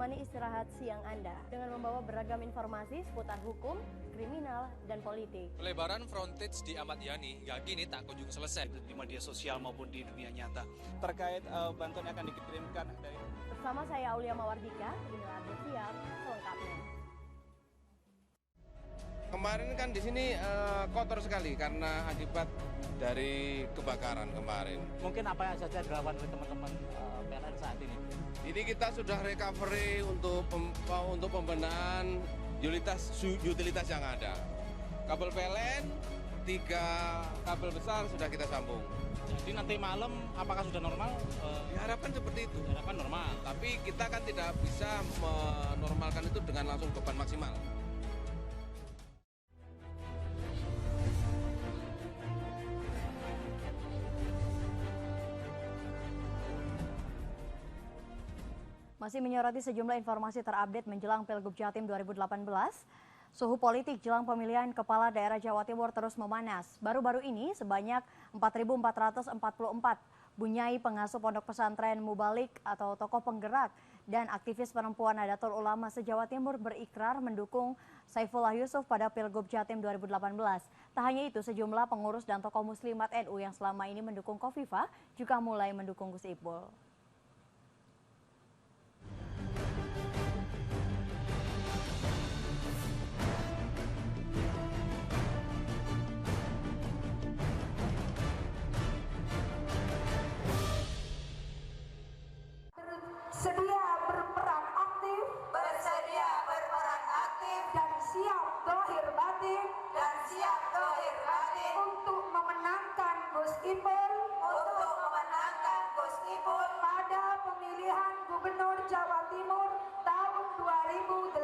menemani istirahat siang Anda dengan membawa beragam informasi seputar hukum, kriminal, dan politik. Pelebaran frontage di Ahmad Yani hingga kini tak kunjung selesai di media sosial maupun di dunia nyata. Terkait bantuan yang akan dikirimkan dari... Bersama saya Aulia Mawardika, inilah update siang selengkapnya. Kemarin kan di sini kotor sekali karena akibat dari kebakaran kemarin. Mungkin apa yang saja dilakukan oleh teman-teman PLN saat ini? Ini kita sudah recovery untuk pembenahan utilitas yang ada. Kabel PLN, 3 kabel besar sudah kita sambung. Jadi nanti malam apakah sudah normal? Diharapkan seperti itu. Diharapkan normal. Tapi kita kan tidak bisa menormalkan itu dengan langsung beban maksimal. Masih menyoroti sejumlah informasi terupdate menjelang Pilgub Jatim 2018, suhu politik jelang pemilihan kepala daerah Jawa Timur terus memanas. Baru-baru ini sebanyak 4.444 bunyai pengasuh pondok pesantren Mubalik atau tokoh penggerak dan aktivis perempuan Nahdlatul Ulama se-Jawa Timur berikrar mendukung Saifullah Yusuf pada Pilgub Jatim 2018. Tak hanya itu, sejumlah pengurus dan tokoh muslimat NU yang selama ini mendukung Khofifah juga mulai mendukung Gus Ipul. Bersedia berperan aktif dan siap dohir batin untuk memenangkan Gus Ipul pada pemilihan Gubernur Jawa Timur tahun 2018.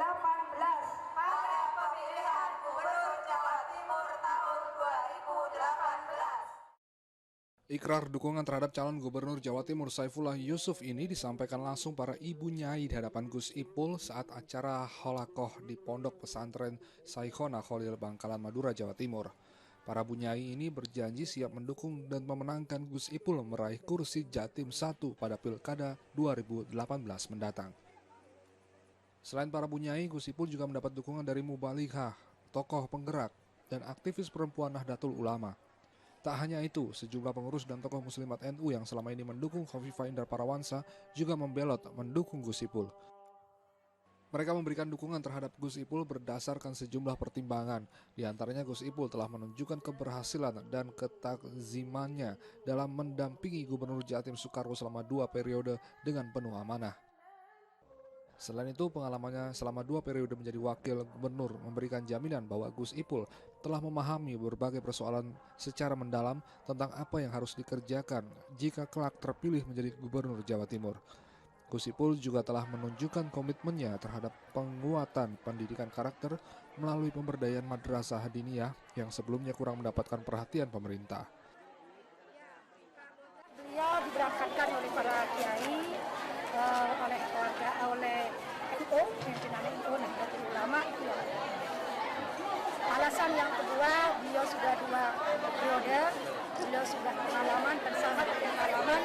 Ikrar dukungan terhadap calon gubernur Jawa Timur Saifullah Yusuf ini disampaikan langsung para ibu nyai di hadapan Gus Ipul saat acara holakoh di Pondok Pesantren Saikhona Khalil Bangkalan Madura, Jawa Timur. Para bunyai ini berjanji siap mendukung dan memenangkan Gus Ipul meraih kursi Jatim 1 pada Pilkada 2018 mendatang. Selain para bunyai, Gus Ipul juga mendapat dukungan dari Mubalikah, tokoh penggerak, dan aktivis perempuan Nahdlatul Ulama. Tak hanya itu, sejumlah pengurus dan tokoh muslimat NU yang selama ini mendukung Khofifah Indar Parawansa juga membelot mendukung Gus Ipul. Mereka memberikan dukungan terhadap Gus Ipul berdasarkan sejumlah pertimbangan. Di antaranya Gus Ipul telah menunjukkan keberhasilan dan ketakzimannya dalam mendampingi Gubernur Jatim Soekarwo selama 2 periode dengan penuh amanah. Selain itu, pengalamannya selama 2 periode menjadi wakil gubernur memberikan jaminan bahwa Gus Ipul telah memahami berbagai persoalan secara mendalam tentang apa yang harus dikerjakan jika kelak terpilih menjadi gubernur Jawa Timur. Gus Ipul juga telah menunjukkan komitmennya terhadap penguatan pendidikan karakter melalui pemberdayaan madrasah diniyah yang sebelumnya kurang mendapatkan perhatian pemerintah. Beliau diberangkatkan oleh para kiai, oleh keluarga, oleh NU, pimpinan NU, Nahdlatul Ulama. Alasan yang kedua, beliau sudah 2 periode, beliau sudah pengalaman dan sangat berpengalaman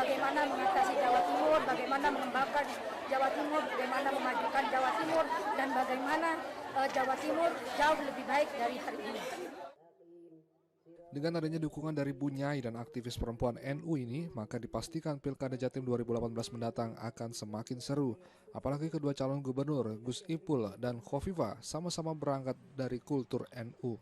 bagaimana mengatasi Jawa Timur, bagaimana mengembangkan Jawa Timur, bagaimana memajukan Jawa Timur, dan bagaimana Jawa Timur jauh lebih baik dari hari ini. Dengan adanya dukungan dari bunyai dan aktivis perempuan NU ini, maka dipastikan Pilkada Jatim 2018 mendatang akan semakin seru. Apalagi kedua calon gubernur, Gus Ipul dan Khofifah, sama-sama berangkat dari kultur NU.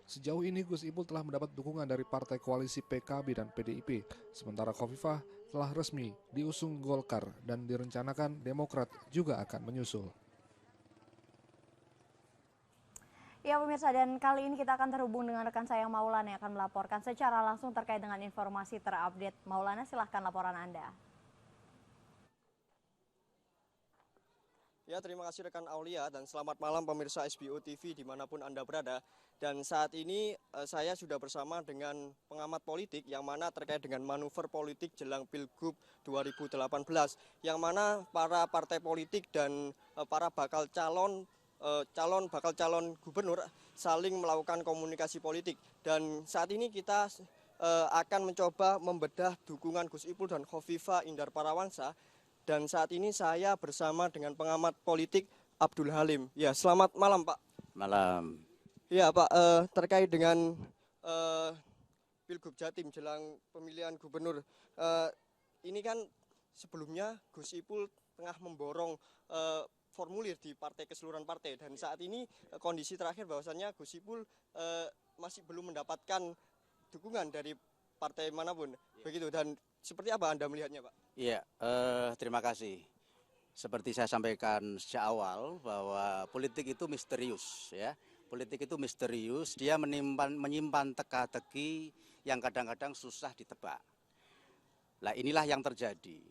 Sejauh ini Gus Ipul telah mendapat dukungan dari partai koalisi PKB dan PDIP, sementara Khofifah telah resmi diusung Golkar dan direncanakan Demokrat juga akan menyusul. Ya pemirsa, dan kali ini kita akan terhubung dengan rekan saya Maulana yang akan melaporkan secara langsung terkait dengan informasi terupdate. Maulana, silahkan laporan Anda. Ya, terima kasih rekan Aulia dan selamat malam pemirsa SBO TV dimanapun Anda berada. Dan saat ini saya sudah bersama dengan pengamat politik yang mana terkait dengan manuver politik jelang Pilgub 2018. Yang mana para partai politik dan para bakal calon gubernur saling melakukan komunikasi politik. Dan saat ini kita akan mencoba membedah dukungan Gus Ipul dan Khofifah Indar Parawansa Dan saat ini saya bersama dengan pengamat politik Abdul Halim. Ya, selamat malam Pak. Malam. Ya Pak, terkait dengan Pilgub Jatim jelang pemilihan gubernur, ini kan sebelumnya Gus Ipul tengah memborong formulir di partai keseluruhan partai, dan saat ini kondisi terakhir bahwasannya Gus Ipul masih belum mendapatkan dukungan dari partai manapun, begitu. Dan seperti apa Anda melihatnya Pak? Iya, terima kasih. Seperti saya sampaikan sejak awal bahwa politik itu misterius, ya. Politik itu misterius, dia menyimpan teka-teki yang kadang-kadang susah ditebak. Nah, inilah yang terjadi.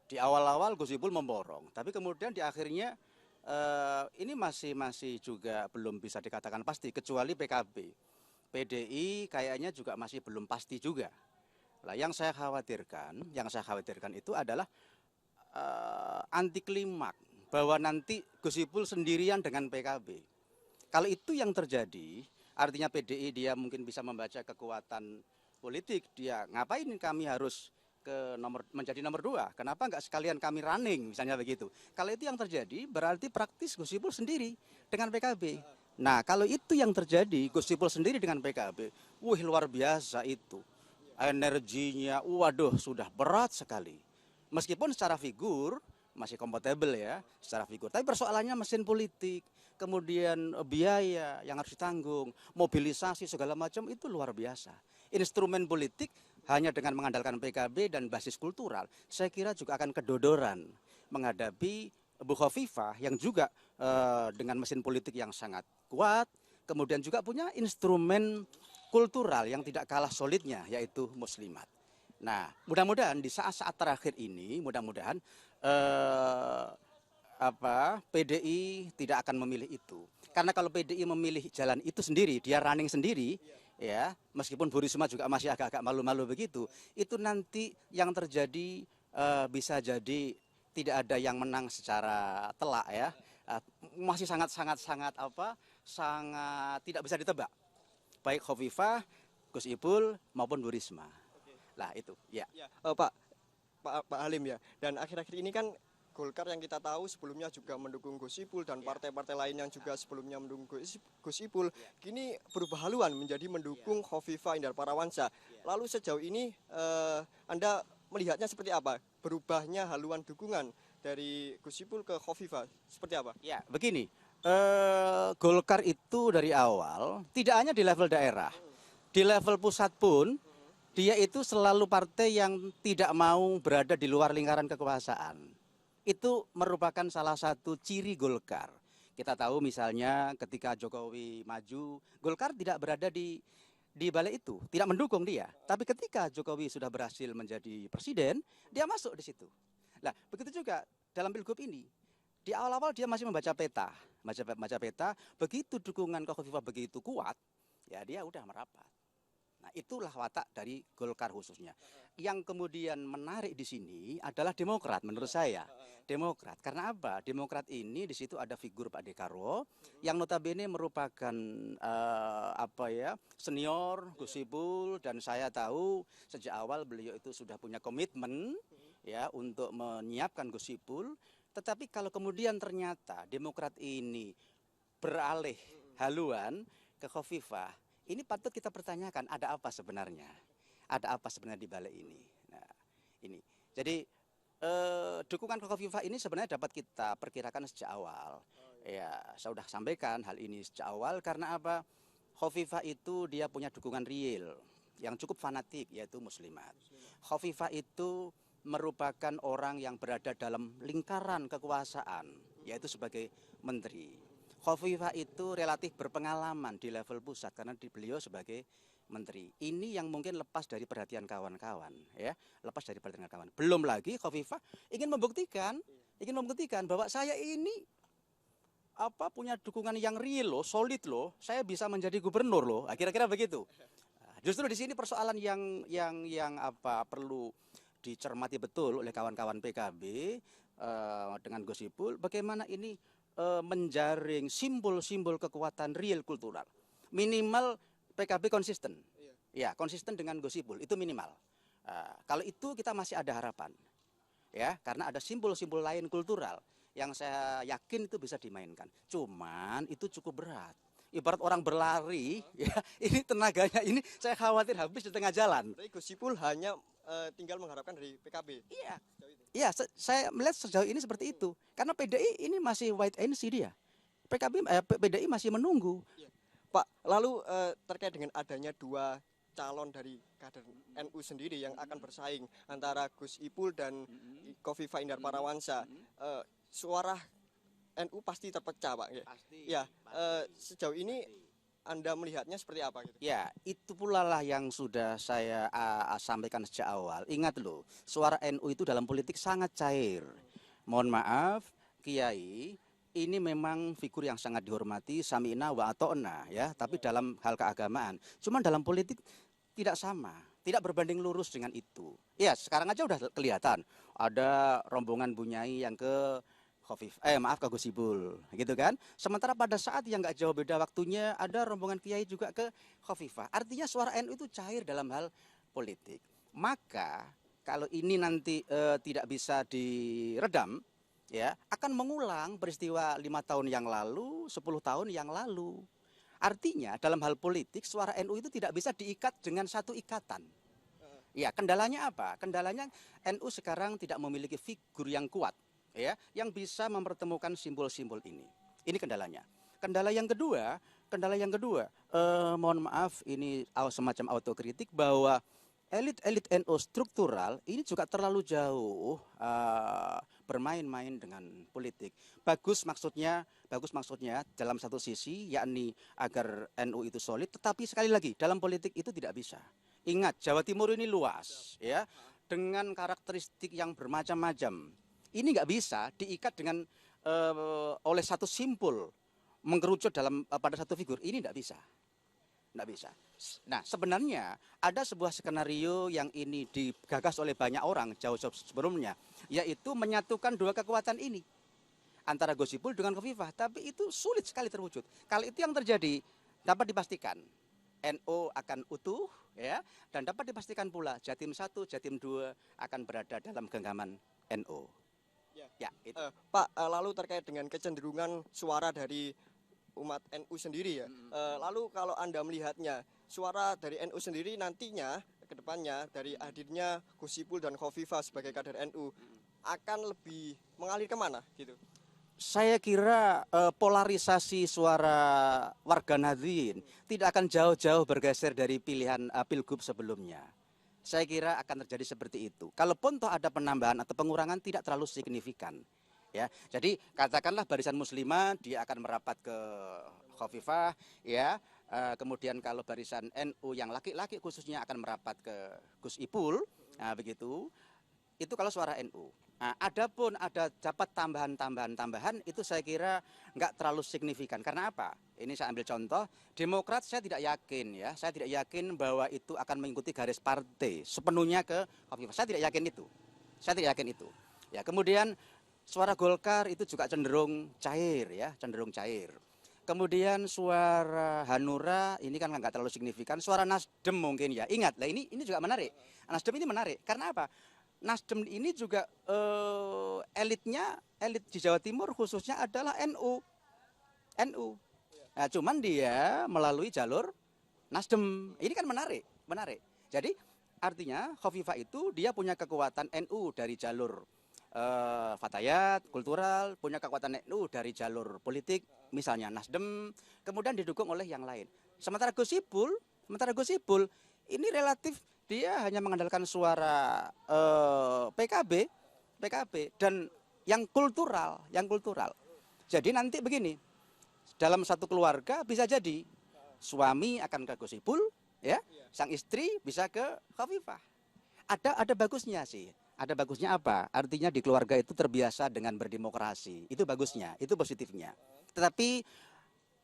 Di awal-awal Gus Ipul memborong, tapi kemudian di akhirnya ini masih juga belum bisa dikatakan pasti, kecuali PKB. PDI kayaknya juga masih belum pasti juga. Nah, yang saya khawatirkan itu adalah anti klimaks bahwa nanti Gus Ipul sendirian dengan PKB. Kalau itu yang terjadi, artinya PDI dia mungkin bisa membaca kekuatan politik. Dia ngapain kami harus menjadi nomor 2? Kenapa nggak sekalian kami running, misalnya begitu. Kalau itu yang terjadi, berarti praktis Gus Ipul sendiri dengan PKB. Nah, kalau itu yang terjadi, Gus Ipul sendiri dengan PKB, wih luar biasa itu. Energinya, waduh sudah berat sekali. Meskipun secara figur masih kompatibel ya, secara figur. Tapi persoalannya mesin politik, kemudian biaya yang harus ditanggung, mobilisasi segala macam itu luar biasa. Instrumen politik hanya dengan mengandalkan PKB dan basis kultural, saya kira juga akan kedodoran menghadapi Bu Khofifah yang juga dengan mesin politik yang sangat kuat, kemudian juga punya instrumen kultural yang tidak kalah solidnya, yaitu muslimat. Nah, mudah-mudahan di saat-saat terakhir ini, mudah-mudahan PDI tidak akan memilih itu. Karena kalau PDI memilih jalan itu sendiri, dia running sendiri, ya, meskipun Bu Risma juga masih agak-agak malu-malu begitu, itu nanti yang terjadi bisa jadi tidak ada yang menang secara telak ya. Masih sangat tidak bisa ditebak. Baik Khofifah, Gus Ipul maupun Bu Risma. Lah itu, ya. Pak Halim ya. Dan akhir-akhir ini kan Golkar yang kita tahu sebelumnya juga mendukung Gus Ipul dan partai-partai lain yang juga sebelumnya mendukung Gus Ipul, kini berubah haluan menjadi mendukung Khofifah Indar Parawansa. Lalu sejauh ini Anda melihatnya seperti apa? Berubahnya haluan dukungan dari Gus Ipul ke Khofifah seperti apa? Ya, begini. Golkar itu dari awal tidak hanya di level daerah, di level pusat pun dia itu selalu partai yang tidak mau berada di luar lingkaran kekuasaan. Itu merupakan salah satu ciri Golkar. Kita tahu misalnya ketika Jokowi maju, Golkar tidak berada di balik itu, tidak mendukung dia. Tapi ketika Jokowi sudah berhasil menjadi presiden, dia masuk di situ. Nah, begitu juga dalam Pilgub ini. Di awal-awal dia masih membaca peta, begitu dukungan ke Khofifah begitu kuat, ya dia udah merapat. Nah, itulah watak dari Golkar khususnya. Yang kemudian menarik di sini adalah Demokrat menurut saya. Demokrat. Karena apa? Demokrat ini di situ ada figur Pak Dekarwo yang notabene merupakan senior Gus Ipul, dan saya tahu sejak awal beliau itu sudah punya komitmen ya untuk menyiapkan Gus Ipul. Tetapi kalau kemudian ternyata Demokrat ini beralih haluan ke Khofifah, ini patut kita pertanyakan, ada apa sebenarnya? Ada apa sebenarnya di balik ini? Nah, ini. Jadi dukungan ke Khofifah ini sebenarnya dapat kita perkirakan sejak awal. Ya, saya sudah sampaikan hal ini sejak awal karena apa? Khofifah itu dia punya dukungan real yang cukup fanatik, yaitu muslimat. Khofifah itu merupakan orang yang berada dalam lingkaran kekuasaan, yaitu sebagai menteri. Khofifah itu relatif berpengalaman di level pusat karena beliau sebagai menteri. Ini yang mungkin lepas dari perhatian kawan-kawan, ya, lepas dari perhatian kawan. Belum lagi Khofifah ingin membuktikan bahwa saya ini punya dukungan yang real loh, solid loh. Saya bisa menjadi gubernur loh. Kira-kira begitu. Justru di sini persoalan yang perlu dicermati betul oleh kawan-kawan PKB dengan Gus Ipul, bagaimana ini menjaring simbol-simbol kekuatan real kultural. Minimal PKB konsisten. Ya, konsisten dengan Gus Ipul itu minimal. Kalau itu kita masih ada harapan. ya, karena ada simbol-simbol lain kultural yang saya yakin itu bisa dimainkan. Cuman itu cukup berat. Ibarat orang berlari, ya, ini tenaganya ini saya khawatir habis di tengah jalan. Berarti Gus Ipul hanya tinggal mengharapkan dari PKB. Iya, iya, saya melihat sejauh ini seperti itu. Karena PDI ini masih wait and see dia. PDI masih menunggu. Pak, lalu terkait dengan adanya dua calon dari kader NU sendiri yang akan bersaing antara Gus Ipul dan Khofifah Indar Parawansa, suara NU pasti terpecah, Pak. Pasti. Ya, sejauh ini Anda melihatnya seperti apa gitu? Ya, itu pula lah yang sudah saya sampaikan sejak awal. Ingat loh, suara NU itu dalam politik sangat cair. Mohon maaf, Kiai, ini memang figur yang sangat dihormati, sami'na wa ata'na ya, tapi dalam hal keagamaan. Cuman dalam politik tidak sama, tidak berbanding lurus dengan itu. Ya, sekarang aja udah kelihatan ada rombongan Bunyai yang ke ke Gus Ipul, gitu kan. Sementara pada saat yang nggak jauh beda waktunya ada rombongan Kiai juga ke Khofifah. Artinya suara NU itu cair dalam hal politik. Maka kalau ini nanti tidak bisa diredam, ya akan mengulang peristiwa 5 tahun yang lalu, 10 tahun yang lalu. Artinya dalam hal politik suara NU itu tidak bisa diikat dengan satu ikatan. Ya, kendalanya apa? Kendalanya NU sekarang tidak memiliki figur yang kuat, ya, yang bisa mempertemukan simbol-simbol ini. Ini kendalanya. Kendala yang kedua, mohon maaf ini semacam autokritik bahwa elit-elit NU struktural ini juga terlalu jauh bermain-main dengan politik. Bagus maksudnya dalam satu sisi yakni agar NU itu solid, tetapi sekali lagi dalam politik itu tidak bisa. Ingat, Jawa Timur ini luas ya, dengan karakteristik yang bermacam-macam. Ini nggak bisa diikat dengan oleh satu simpul mengerucut pada satu figur. Ini nggak bisa. Nggak bisa. Nah, sebenarnya ada sebuah skenario yang ini digagas oleh banyak orang jauh sebelumnya, yaitu menyatukan dua kekuatan ini antara Gus Ipul dengan Khofifah, tapi itu sulit sekali terwujud. Kalau itu yang terjadi, dapat dipastikan NU akan utuh, ya, dan dapat dipastikan pula Jatim 1, Jatim 2 akan berada dalam genggaman NU. Ya, itu. Pak, lalu terkait dengan kecenderungan suara dari umat NU sendiri ya. Lalu kalau Anda melihatnya, suara dari NU sendiri nantinya ke depannya dari hadirnya Gus Ipul dan Khofifah sebagai kader NU akan lebih mengalir kemana gitu? Saya kira polarisasi suara warga Nahdliyin tidak akan jauh-jauh bergeser dari pilihan pilgub sebelumnya. Saya kira akan terjadi seperti itu. Kalaupun toh ada penambahan atau pengurangan tidak terlalu signifikan. Ya, jadi katakanlah barisan muslimah dia akan merapat ke Khofifah, ya. Kemudian kalau barisan NU yang laki-laki khususnya akan merapat ke Gus Ipul, nah, begitu. Itu kalau suara NU. Nah, adapun ada dapat tambahan itu saya kira nggak terlalu signifikan. Karena apa? Ini saya ambil contoh. Demokrat saya tidak yakin ya. Saya tidak yakin bahwa itu akan mengikuti garis partai sepenuhnya ke Khofifah. Saya tidak yakin itu. Ya, kemudian suara Golkar itu juga cenderung cair ya, cenderung cair. Kemudian suara Hanura ini kan nggak terlalu signifikan. Suara Nasdem mungkin ya. Ingat, lah ini juga menarik. Nasdem ini menarik. Karena apa? Nasdem ini juga elit di Jawa Timur khususnya adalah NU. Nah, cuman dia melalui jalur Nasdem. Ini kan menarik. Jadi artinya Khofifah itu dia punya kekuatan NU dari jalur fatayat, kultural, punya kekuatan NU dari jalur politik, misalnya Nasdem, kemudian didukung oleh yang lain. Sementara Gus Ipul ini relatif dia hanya mengandalkan suara PKB dan yang kultural. Jadi nanti begini, dalam satu keluarga bisa jadi suami akan ke Gus Ipul, ya, sang istri bisa ke Khofifah. Ada bagusnya sih. Ada bagusnya apa? Artinya di keluarga itu terbiasa dengan berdemokrasi. Itu bagusnya, itu positifnya. Tetapi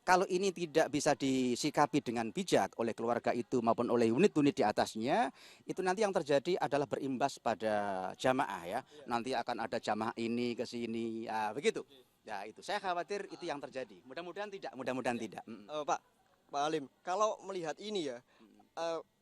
kalau ini tidak bisa disikapi dengan bijak oleh keluarga itu maupun oleh unit-unit di atasnya, itu nanti yang terjadi adalah berimbas pada jamaah ya. Nanti akan ada jamaah ini ke sini, ya, begitu. Ya itu, saya khawatir itu yang terjadi. Mudah-mudahan tidak. Pak Halim, kalau melihat ini ya,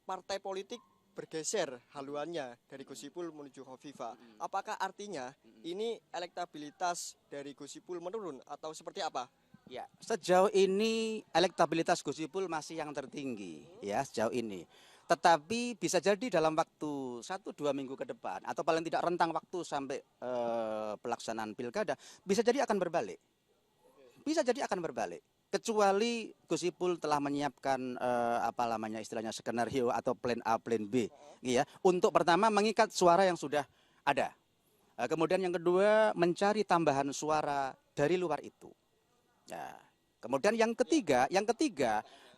partai politik bergeser haluannya dari Gus Ipul menuju Khofifah. Apakah artinya ini elektabilitas dari Gus Ipul menurun atau seperti apa? Ya, sejauh ini elektabilitas Gus Ipul masih yang tertinggi ya sejauh ini. Tetapi bisa jadi dalam waktu 1-2 minggu ke depan atau paling tidak rentang waktu sampai pelaksanaan pilkada bisa jadi akan berbalik. Bisa jadi akan berbalik. Kecuali Gus Ipul telah menyiapkan istilahnya skenario atau plan A, plan B, ya. Untuk pertama mengikat suara yang sudah ada. Kemudian yang kedua mencari tambahan suara dari luar itu. Ya. Kemudian yang ketiga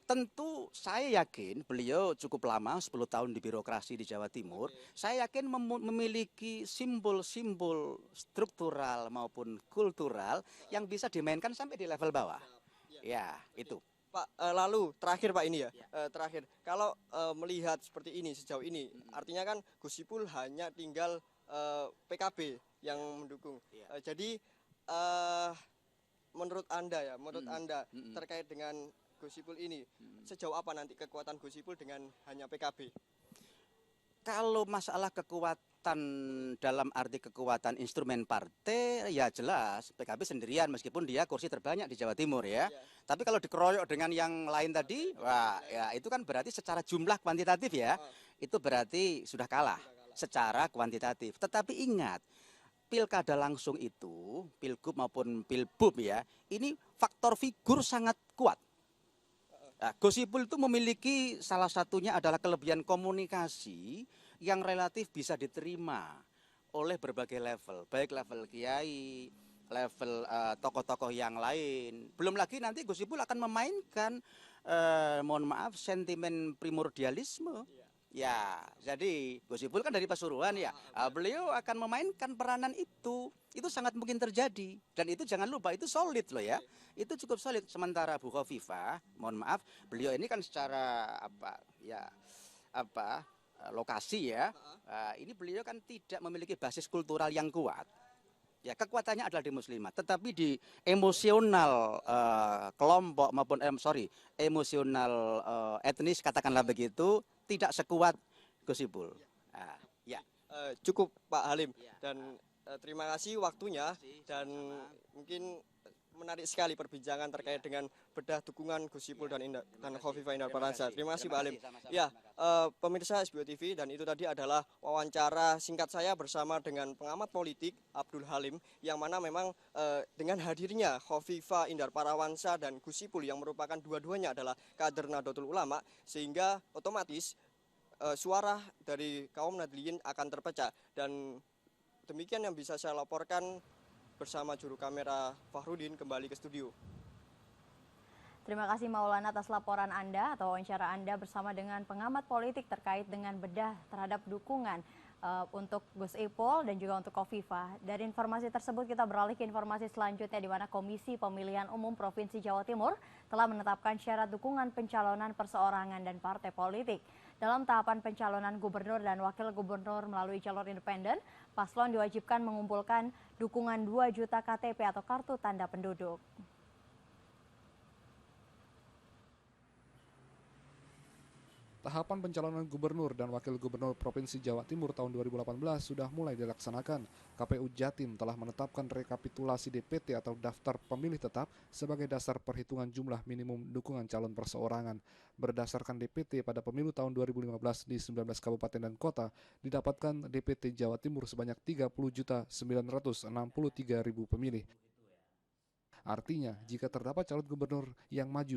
tentu saya yakin beliau cukup lama 10 tahun di birokrasi di Jawa Timur. Saya yakin memiliki simbol-simbol struktural maupun kultural yang bisa dimainkan sampai di level bawah. Ya, itu. Pak, lalu terakhir Pak ini ya, terakhir. Kalau melihat seperti ini sejauh ini, artinya kan Gus Ipul hanya tinggal PKB yang mendukung. Jadi menurut Anda terkait dengan Gus Ipul ini, sejauh apa nanti kekuatan Gus Ipul dengan hanya PKB? Kalau masalah kekuatan dalam arti kekuatan instrumen partai, ya jelas PKB sendirian meskipun dia kursi terbanyak di Jawa Timur ya. Tapi kalau dikeroyok dengan yang lain tadi, wah ya itu kan berarti secara jumlah kuantitatif ya, itu berarti sudah kalah secara kuantitatif. Tetapi ingat, pilkada langsung itu, pilgub maupun pilbub ya, ini faktor figur sangat kuat. Nah, Gus Ipul itu memiliki salah satunya adalah kelebihan komunikasi yang relatif bisa diterima oleh berbagai level, baik level kiai, level tokoh-tokoh yang lain. Belum lagi nanti Gus Ipul akan memainkan, mohon maaf, sentimen primordialisme. Ya, jadi Gus Ipul kan dari Pasuruan ya, beliau akan memainkan peranan itu sangat mungkin terjadi dan itu jangan lupa itu solid loh ya, itu cukup solid. Sementara Bu Khofifah, mohon maaf, beliau ini kan secara lokasi ya, ini beliau kan tidak memiliki basis kultural yang kuat. Ya, kekuatannya adalah di muslimat, tetapi di emosional kelompok maupun emosional etnis katakanlah begitu tidak sekuat Gus Ipul. Cukup Pak Halim dan terima kasih waktunya dan mungkin menarik sekali perbincangan terkait dengan bedah dukungan Gus Ipul dan Khofifah Indar Parawansa. Terima kasih Pak Halim. Ya, pemirsa SBO TV, dan itu tadi adalah wawancara singkat saya bersama dengan pengamat politik Abdul Halim, yang mana memang dengan hadirnya Khofifah Indar Parawansa dan Gus Ipul yang merupakan dua-duanya adalah kader Nahdlatul Ulama, sehingga otomatis suara dari kaum Nahdliyin akan terpecah. Dan demikian yang bisa saya laporkan bersama juru kamera Fahrudin kembali ke studio. Terima kasih Maulana atas laporan Anda atau wawancara Anda bersama dengan pengamat politik terkait dengan bedah terhadap dukungan untuk Gus Ipul dan juga untuk Khofifah. Dari informasi tersebut kita beralih ke informasi selanjutnya, di mana Komisi Pemilihan Umum Provinsi Jawa Timur telah menetapkan syarat dukungan pencalonan perseorangan dan partai politik. Dalam tahapan pencalonan gubernur dan wakil gubernur melalui jalur independen, paslon diwajibkan mengumpulkan dukungan 2 juta KTP atau kartu tanda penduduk. Tahapan pencalonan gubernur dan wakil gubernur Provinsi Jawa Timur tahun 2018 sudah mulai dilaksanakan. KPU Jatim telah menetapkan rekapitulasi DPT atau daftar pemilih tetap sebagai dasar perhitungan jumlah minimum dukungan calon perseorangan. Berdasarkan DPT pada pemilu tahun 2015 di 19 kabupaten dan kota, didapatkan DPT Jawa Timur sebanyak 30.963.000 pemilih. Artinya, jika terdapat calon gubernur yang maju